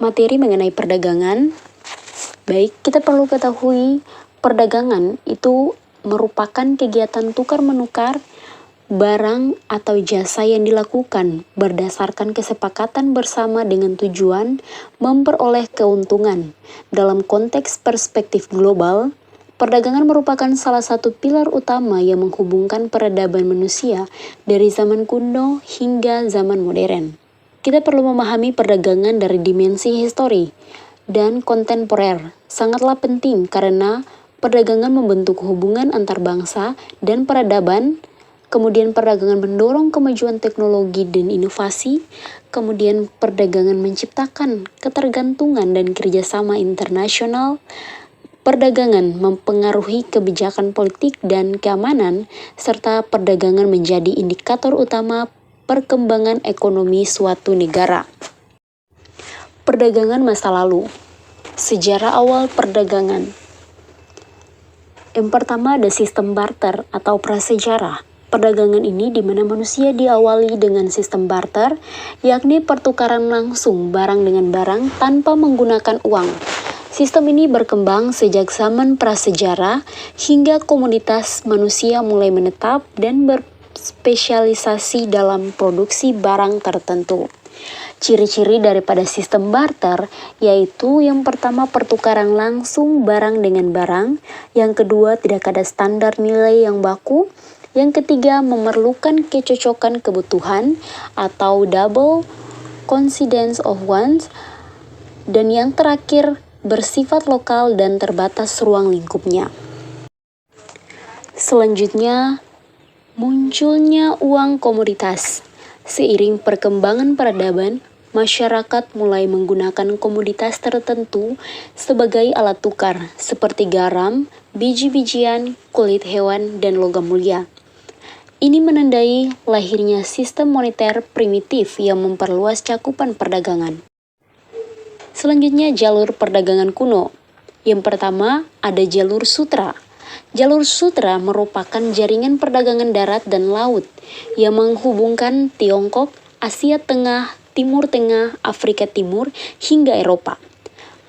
materi mengenai perdagangan. Baik, kita perlu ketahui perdagangan itu merupakan kegiatan tukar-menukar barang atau jasa yang dilakukan berdasarkan kesepakatan bersama dengan tujuan memperoleh keuntungan. Dalam konteks perspektif global, perdagangan merupakan salah satu pilar utama yang menghubungkan peradaban manusia dari zaman kuno hingga zaman modern. Kita perlu memahami perdagangan dari dimensi histori dan kontemporer. Sangatlah penting karena perdagangan membentuk hubungan antar bangsa dan peradaban. Kemudian perdagangan mendorong kemajuan teknologi dan inovasi. Kemudian perdagangan menciptakan ketergantungan dan kerjasama internasional. Perdagangan mempengaruhi kebijakan politik dan keamanan, serta perdagangan menjadi indikator utama perkembangan ekonomi suatu negara. Perdagangan masa lalu. Sejarah awal perdagangan. Yang pertama ada sistem barter atau prasejarah. Perdagangan ini di mana manusia diawali dengan sistem barter, yakni pertukaran langsung barang dengan barang tanpa menggunakan uang. Sistem ini berkembang sejak zaman prasejarah hingga komunitas manusia mulai menetap dan berspesialisasi dalam produksi barang tertentu. Ciri-ciri daripada sistem barter yaitu yang pertama pertukaran langsung barang dengan barang, yang kedua tidak ada standar nilai yang baku, yang ketiga memerlukan kecocokan kebutuhan atau double coincidence of wants, dan yang terakhir bersifat lokal dan terbatas ruang lingkupnya. Selanjutnya, munculnya uang komoditas. Seiring perkembangan peradaban, masyarakat mulai menggunakan komoditas tertentu sebagai alat tukar, seperti garam, biji-bijian, kulit hewan, dan logam mulia. Ini menandai lahirnya sistem moneter primitif yang memperluas cakupan perdagangan. Selanjutnya, jalur perdagangan kuno. Yang pertama, ada jalur sutra. Jalur sutra merupakan jaringan perdagangan darat dan laut yang menghubungkan Tiongkok, Asia Tengah, Timur Tengah, Afrika Timur, hingga Eropa.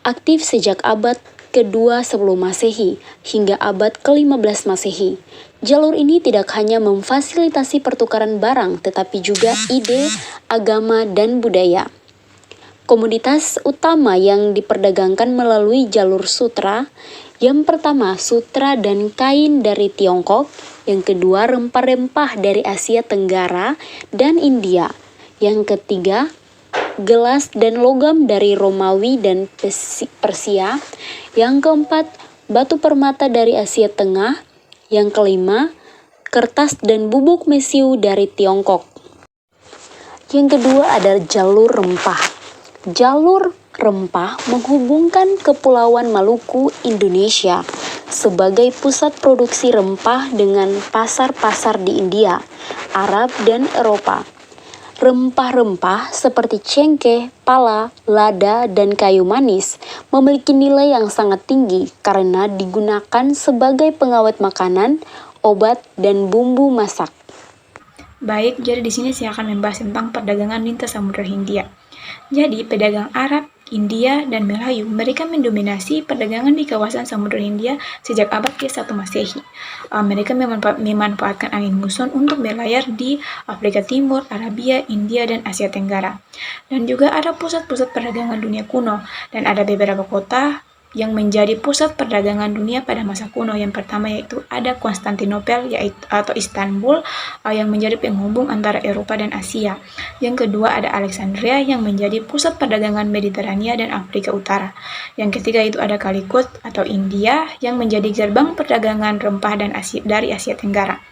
Aktif sejak abad ke-2 sebelum Masehi hingga abad ke-15 Masehi. Jalur ini tidak hanya memfasilitasi pertukaran barang, tetapi juga ide, agama, dan budaya. Komoditas utama yang diperdagangkan melalui jalur sutra, yang pertama sutra dan kain dari Tiongkok, yang kedua rempah-rempah dari Asia Tenggara dan India, yang ketiga gelas dan logam dari Romawi dan Persia, yang keempat batu permata dari Asia Tengah, yang kelima kertas dan bubuk mesiu dari Tiongkok. Yang kedua ada jalur rempah. Jalur rempah menghubungkan Kepulauan Maluku, Indonesia sebagai pusat produksi rempah dengan pasar-pasar di India, Arab, dan Eropa. Rempah-rempah seperti cengkeh, pala, lada, dan kayu manis memiliki nilai yang sangat tinggi karena digunakan sebagai pengawet makanan, obat, dan bumbu masak. Baik, jadi di sini saya akan membahas tentang perdagangan lintas Samudra Hindia. Jadi, pedagang Arab, India, dan Melayu, mereka mendominasi perdagangan di kawasan Samudra Hindia sejak abad ke-1 Masehi. Mereka memanfaatkan angin muson untuk berlayar di Afrika Timur, Arabia, India, dan Asia Tenggara. Dan juga ada pusat-pusat perdagangan dunia kuno, dan ada beberapa kota yang menjadi pusat perdagangan dunia pada masa kuno. Yang pertama yaitu ada Konstantinopel atau Istanbul yang menjadi penghubung antara Eropa dan Asia. Yang kedua ada Alexandria yang menjadi pusat perdagangan Mediterania dan Afrika Utara. Yang ketiga itu ada Calicut atau India yang menjadi gerbang perdagangan rempah dari Asia Tenggara.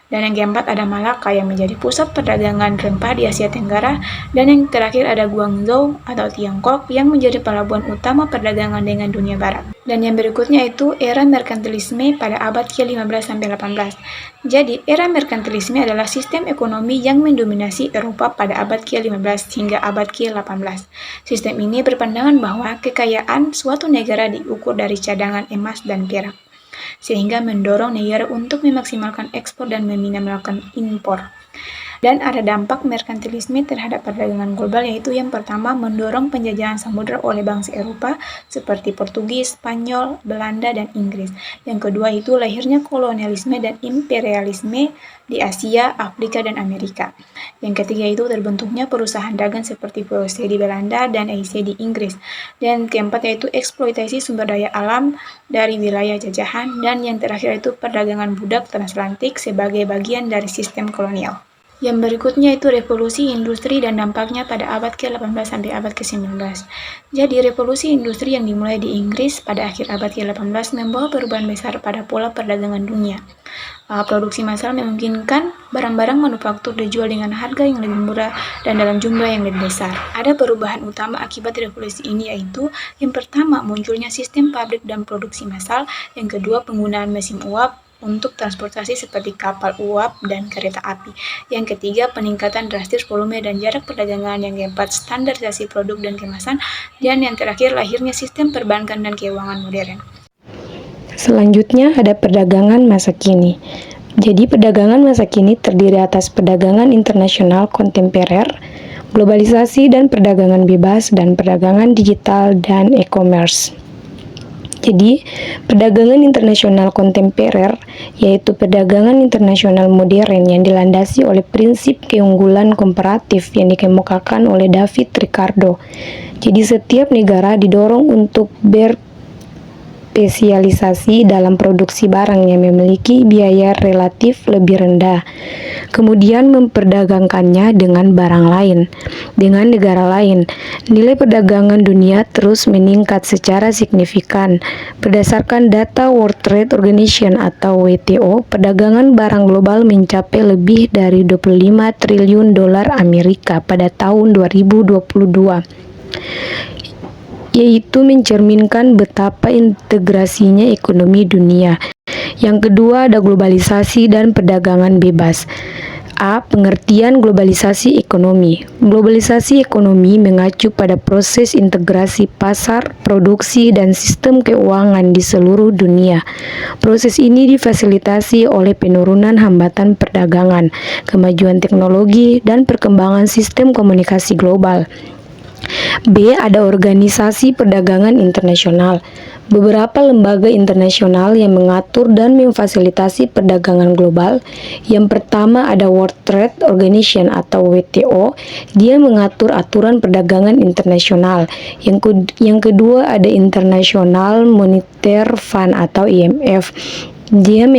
Dan yang keempat ada Malaka yang menjadi pusat perdagangan rempah di Asia Tenggara. Dan yang terakhir ada Guangzhou atau Tiongkok yang menjadi pelabuhan utama perdagangan dengan dunia barat. Dan yang berikutnya itu era merkantilisme pada abad ke-15-18. Jadi era merkantilisme adalah sistem ekonomi yang mendominasi Eropa pada abad ke-15 hingga abad ke-18. Sistem ini berpandangan bahwa kekayaan suatu negara diukur dari cadangan emas dan perak, sehingga mendorong negara untuk memaksimalkan ekspor dan meminimalkan impor. Dan ada dampak merkantilisme terhadap perdagangan global, yaitu yang pertama mendorong penjajahan samudera oleh bangsa Eropa seperti Portugis, Spanyol, Belanda, dan Inggris. Yang kedua itu lahirnya kolonialisme dan imperialisme di Asia, Afrika, dan Amerika. Yang ketiga itu terbentuknya perusahaan dagang seperti VOC di Belanda dan EIC di Inggris. Dan keempat yaitu eksploitasi sumber daya alam dari wilayah jajahan. Dan yang terakhir itu perdagangan budak transatlantik sebagai bagian dari sistem kolonial. Yang berikutnya itu revolusi industri dan dampaknya pada abad ke-18 sampai abad ke-19. Jadi revolusi industri yang dimulai di Inggris pada akhir abad ke-18 membawa perubahan besar pada pola perdagangan dunia. Produksi massal memungkinkan barang-barang manufaktur dijual dengan harga yang lebih murah dan dalam jumlah yang lebih besar. Ada perubahan utama akibat revolusi ini, yaitu yang pertama munculnya sistem pabrik dan produksi massal, yang kedua penggunaan mesin uap untuk transportasi seperti kapal uap dan kereta api. Yang ketiga, peningkatan drastis volume dan jarak perdagangan. Yang keempat, standarisasi produk dan kemasan. Dan yang terakhir, lahirnya sistem perbankan dan keuangan modern. Selanjutnya ada perdagangan masa kini. Jadi perdagangan masa kini terdiri atas perdagangan internasional kontemporer, globalisasi dan perdagangan bebas, dan perdagangan digital dan e-commerce. Jadi, perdagangan internasional kontemporer yaitu perdagangan internasional modern yang dilandasi oleh prinsip keunggulan komparatif yang dikemukakan oleh David Ricardo. Jadi, setiap negara didorong untuk berspesialisasi dalam produksi barang yang memiliki biaya relatif lebih rendah, kemudian memperdagangkannya dengan barang lain, dengan negara lain. Nilai perdagangan dunia terus meningkat secara signifikan. Berdasarkan data World Trade Organization atau WTO, perdagangan barang global mencapai lebih dari 25 triliun dolar Amerika pada tahun 2022. Yaitu mencerminkan betapa integrasinya ekonomi dunia. Yang kedua ada globalisasi dan perdagangan bebas. A. Pengertian globalisasi ekonomi. Globalisasi ekonomi mengacu pada proses integrasi pasar, produksi, dan sistem keuangan di seluruh dunia. Proses ini difasilitasi oleh penurunan hambatan perdagangan, kemajuan teknologi, dan perkembangan sistem komunikasi global. B. Ada organisasi perdagangan internasional. Beberapa lembaga internasional yang mengatur dan memfasilitasi perdagangan global. Yang pertama ada World Trade Organization atau WTO. Dia mengatur aturan perdagangan internasional. Yang kedua ada International Monetary Fund atau IMF. Dia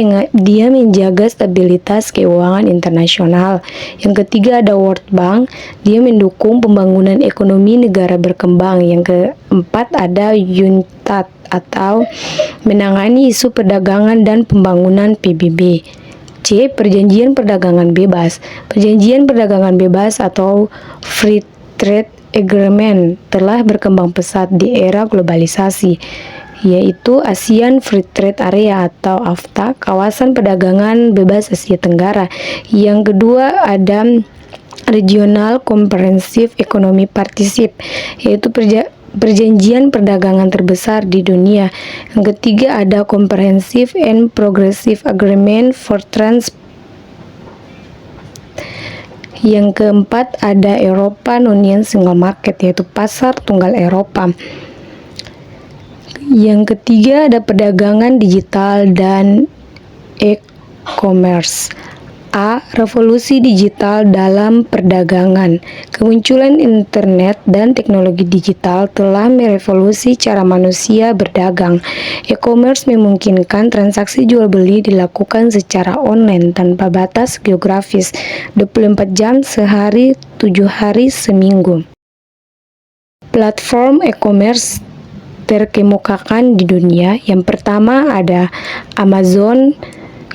menjaga stabilitas keuangan internasional. Yang ketiga ada World Bank. Dia mendukung pembangunan ekonomi negara berkembang. Yang keempat ada UNCTAD atau menangani isu perdagangan dan pembangunan PBB. C. Perjanjian perdagangan bebas. Perjanjian perdagangan bebas atau Free Trade Agreement telah berkembang pesat di era globalisasi, yaitu ASEAN Free Trade Area atau AFTA, kawasan perdagangan bebas Asia Tenggara. Yang kedua ada Regional Comprehensive Economic Partnership, yaitu perjanjian perdagangan terbesar di dunia. Yang ketiga ada Comprehensive and Progressive Agreement for Trans. Yang keempat ada European Union Single Market, yaitu pasar tunggal Eropa. Yang ketiga ada perdagangan digital dan e-commerce. A. Revolusi digital dalam perdagangan. Kemunculan internet dan teknologi digital telah merevolusi cara manusia berdagang. E-commerce memungkinkan transaksi jual beli dilakukan secara online tanpa batas geografis, 24 jam sehari, 7 hari seminggu. Platform e-commerce terkemukakan di dunia. Yang pertama ada Amazon,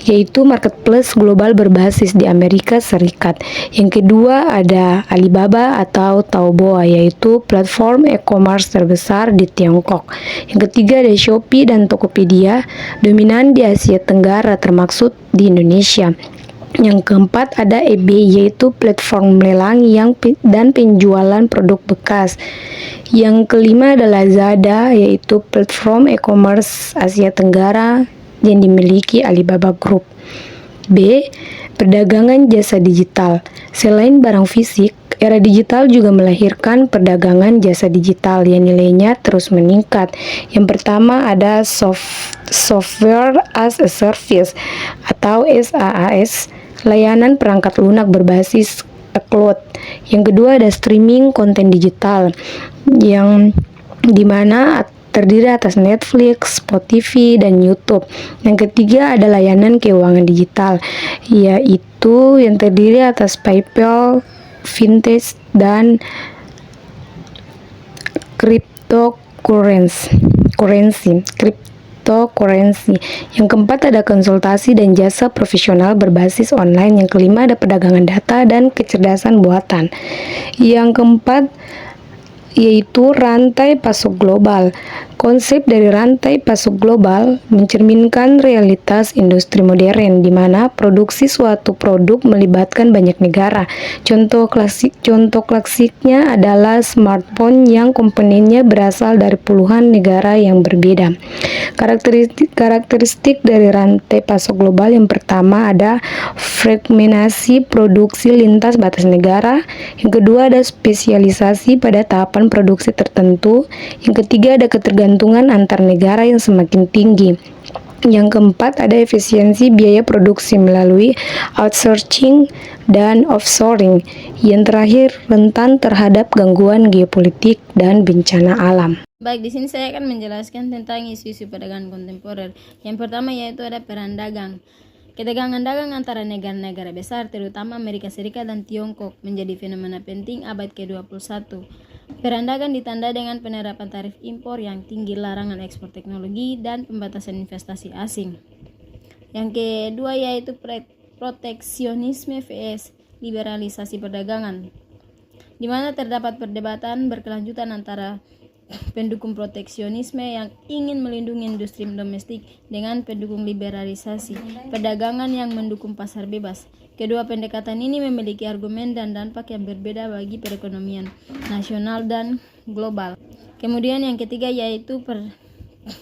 yaitu marketplace global berbasis di Amerika Serikat. Yang kedua ada Alibaba atau Taobao, yaitu platform e-commerce terbesar di Tiongkok. Yang ketiga ada Shopee dan Tokopedia, dominan di Asia Tenggara termasuk di Indonesia. Yang keempat ada eBay, yaitu platform lelang dan penjualan produk bekas. Yang kelima ada Lazada, yaitu platform e-commerce Asia Tenggara yang dimiliki Alibaba Group. B. Perdagangan jasa digital. Selain barang fisik, era digital juga melahirkan perdagangan jasa digital yang nilainya terus meningkat. Yang pertama ada Software as a Service atau SaaS, layanan perangkat lunak berbasis cloud. Yang kedua ada streaming konten digital yang dimana terdiri atas Netflix, Spotify, dan YouTube. Yang ketiga ada layanan keuangan digital, yaitu yang terdiri atas PayPal, fintech, dan cryptocurrency. Yang keempat ada konsultasi dan jasa profesional berbasis online. Yang kelima ada perdagangan data dan kecerdasan buatan. Yang keempat yaitu rantai pasok global. Konsep dari rantai pasok global mencerminkan realitas industri modern di mana produksi suatu produk melibatkan banyak negara. Contoh klasiknya adalah smartphone yang komponennya berasal dari puluhan negara yang berbeda. Karakteristik dari rantai pasok global yang pertama ada fragmentasi produksi lintas batas negara. Yang kedua ada spesialisasi pada tahapan produksi tertentu. Yang ketiga ada ketergantungan antar negara yang semakin tinggi. Yang keempat ada efisiensi biaya produksi melalui outsourcing dan offshoring. Yang terakhir rentan terhadap gangguan geopolitik dan bencana alam. Baik, di sini saya akan menjelaskan tentang isu-isu perdagangan kontemporer. Yang pertama yaitu ada perang dagang. Ketegangan dagang antara negara-negara besar, terutama Amerika Serikat dan Tiongkok, menjadi fenomena penting abad ke-21. Perang dagang ditandai dengan penerapan tarif impor yang tinggi, larangan ekspor teknologi, dan pembatasan investasi asing. Yang kedua yaitu proteksionisme vs liberalisasi perdagangan, di mana terdapat perdebatan berkelanjutan antara pendukung proteksionisme yang ingin melindungi industri domestik dengan pendukung liberalisasi perdagangan yang mendukung pasar bebas. Kedua pendekatan ini memiliki argumen dan dampak yang berbeda bagi perekonomian nasional dan global. Kemudian yang ketiga yaitu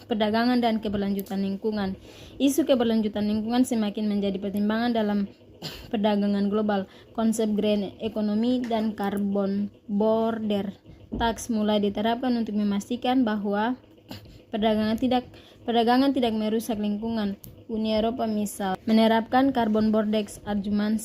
perdagangan dan keberlanjutan lingkungan. Isu keberlanjutan lingkungan semakin menjadi pertimbangan dalam perdagangan global. Konsep green economy dan carbon border tax mulai diterapkan untuk memastikan bahwa perdagangan tidak merusak lingkungan. Uni Eropa misal menerapkan carbon border adjustment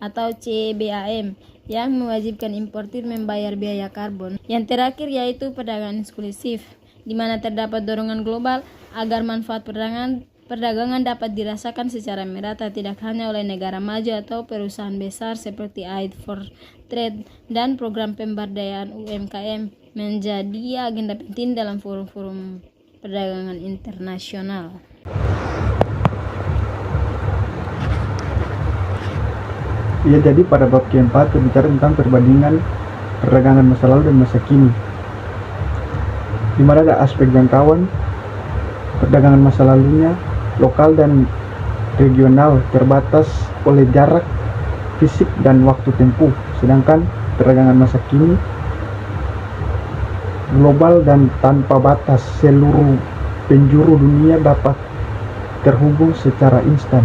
atau CBAM yang mewajibkan importir membayar biaya karbon. Yang terakhir yaitu perdagangan eksklusif, di mana terdapat dorongan global agar manfaat perdagangan dapat dirasakan secara merata tidak hanya oleh negara maju atau perusahaan besar seperti Aid for Trade dan program pemberdayaan UMKM menjadi agenda penting dalam forum-forum perdagangan internasional. Ya, jadi pada bab keempat berbicara tentang perbandingan perdagangan masa lalu dan masa kini, di mana ada aspek jangkauan perdagangan masa lalunya lokal dan regional, terbatas oleh jarak fisik dan waktu tempuh, sedangkan perdagangan masa kini global dan tanpa batas, seluruh penjuru dunia dapat terhubung secara instan.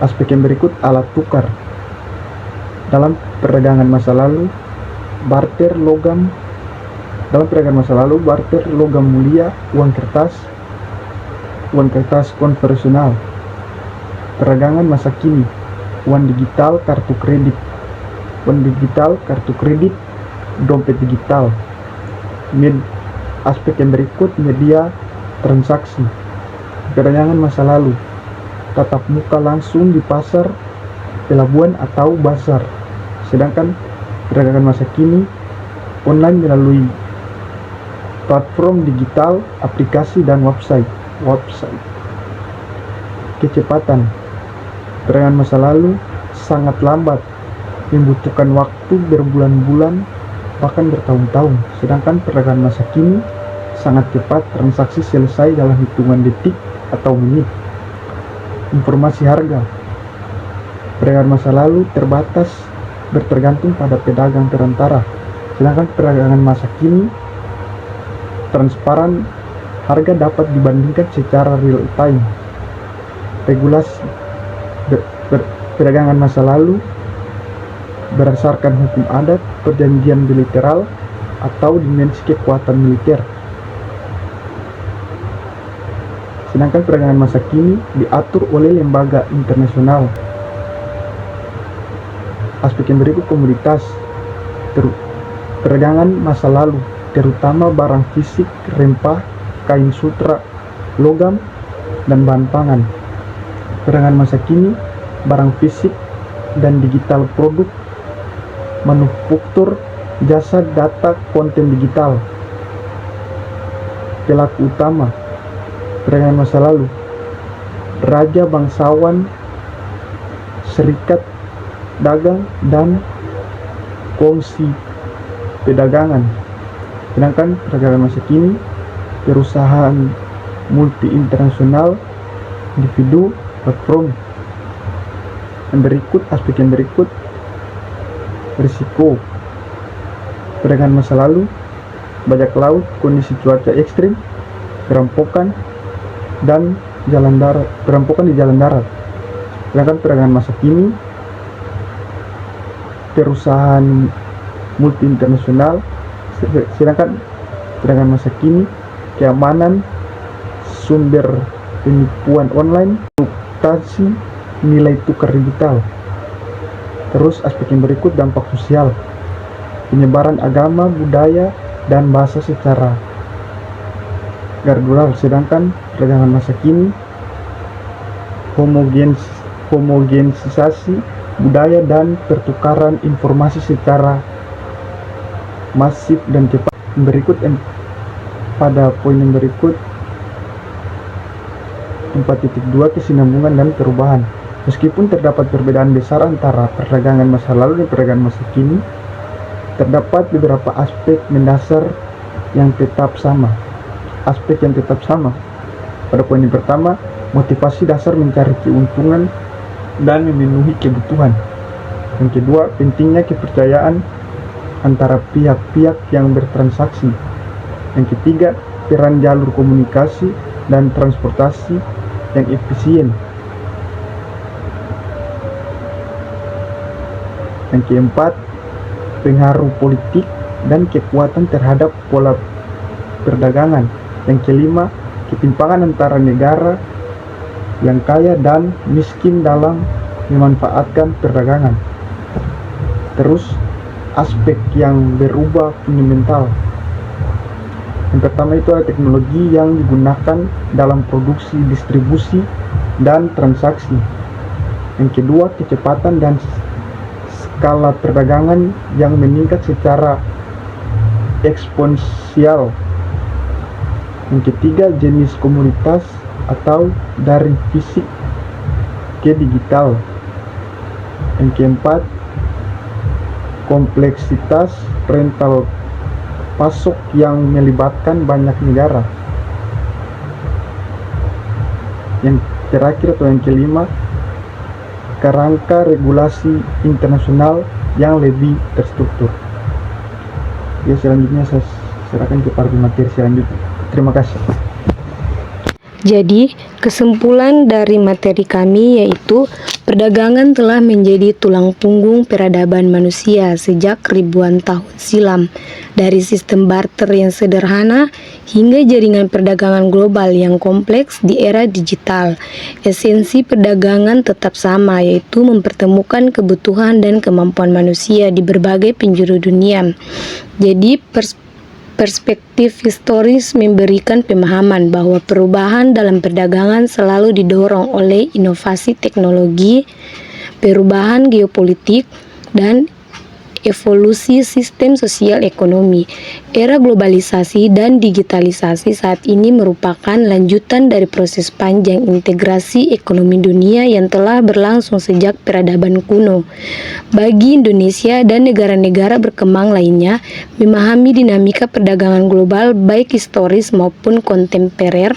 Aspek yang berikut alat tukar. Dalam perdagangan masa lalu, barter logam mulia, uang kertas konvensional. Perdagangan masa kini, uang digital, kartu kredit, dompet digital. Aspek yang berikut media transaksi. Perdagangan masa lalu, tatap muka langsung di pasar, pelabuhan atau bazar. Sedangkan perdagangan masa kini online melalui platform digital, aplikasi dan website. Kecepatan. Perdagangan masa lalu sangat lambat, membutuhkan waktu berbulan-bulan bahkan bertahun-tahun. Sedangkan perdagangan masa kini sangat cepat, transaksi selesai dalam hitungan detik atau menit. Informasi harga. Perdagangan masa lalu terbatas, bertergantung pada pedagang perantara. Sedangkan perdagangan masa kini transparan, harga dapat dibandingkan secara real time. regulasi perdagangan masa lalu berdasarkan hukum adat, perjanjian bilateral, atau dimensi kekuatan militer. Sedangkan perdagangan masa kini diatur oleh lembaga internasional. Aspek yang berikut komoditas perdagangan masa lalu, terutama barang fisik, rempah, kain sutra, logam, dan bahan pangan. Perdagangan masa kini, barang fisik dan digital, produk manufaktur, jasa, data, konten digital. Pelaku utama perdagangan masa lalu, raja bangsawan, serikat dagang, dan kongsi perdagangan. Sedangkan perdagangan masa kini, perusahaan multi internasional, individu, platform. Aspek yang berikut risiko perdagangan masa lalu, bajak laut, kondisi cuaca ekstrim, perampokan di jalan darat. Sedangkan perdagangan masa kini, perusahaan multi internasional. Sedangkan perdagangan masa kini, keamanan sumber penipuan online, fluktuasi nilai tukar digital. Terus aspek yang berikut dampak sosial, penyebaran agama, budaya, dan bahasa secara gradual. Sedangkan perdagangan masa kini, homogenisasi budaya dan pertukaran informasi secara masif dan cepat. Pada poin yang berikut 4.2 kesinambungan dan perubahan. Meskipun terdapat perbedaan besar antara perdagangan masa lalu dan perdagangan masa kini, terdapat beberapa aspek mendasar yang tetap sama. Pada poin yang pertama, motivasi dasar mencari keuntungan dan memenuhi kebutuhan. Yang kedua, pentingnya kepercayaan antara pihak-pihak yang bertransaksi. Yang ketiga, peran jalur komunikasi dan transportasi yang efisien. Yang keempat, pengaruh politik dan kekuatan terhadap pola perdagangan. Yang kelima, ketimpangan antara negara yang kaya dan miskin dalam memanfaatkan perdagangan. Terus, aspek yang berubah fundamental. Yang pertama itu adalah teknologi yang digunakan dalam produksi, distribusi, dan transaksi. Yang kedua, kecepatan dan skala perdagangan yang meningkat secara eksponensial. Yang ketiga, jenis komoditas atau dari fisik ke digital. Yang keempat, kompleksitas rental pasok yang melibatkan banyak negara. Yang terakhir atau yang kelima, kerangka regulasi internasional yang lebih terstruktur. Ya, selanjutnya saya serahkan ke part materi selanjutnya. Terima kasih. Jadi, kesimpulan dari materi kami yaitu perdagangan telah menjadi tulang punggung peradaban manusia sejak ribuan tahun silam. Dari sistem barter yang sederhana hingga jaringan perdagangan global yang kompleks di era digital. Esensi perdagangan tetap sama, yaitu mempertemukan kebutuhan dan kemampuan manusia di berbagai penjuru dunia. Jadi, perspektif historis memberikan pemahaman bahwa perubahan dalam perdagangan selalu didorong oleh inovasi teknologi, perubahan geopolitik, dan evolusi sistem sosial ekonomi. Era globalisasi dan digitalisasi saat ini merupakan lanjutan dari proses panjang integrasi ekonomi dunia yang telah berlangsung sejak peradaban kuno. Bagi Indonesia dan negara-negara berkembang lainnya, memahami dinamika perdagangan global baik historis maupun kontemporer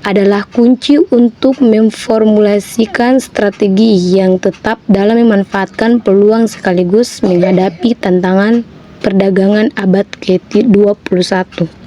adalah kunci untuk memformulasikan strategi yang tetap dalam memanfaatkan peluang sekaligus menghadapi tantangan perdagangan abad ke-21.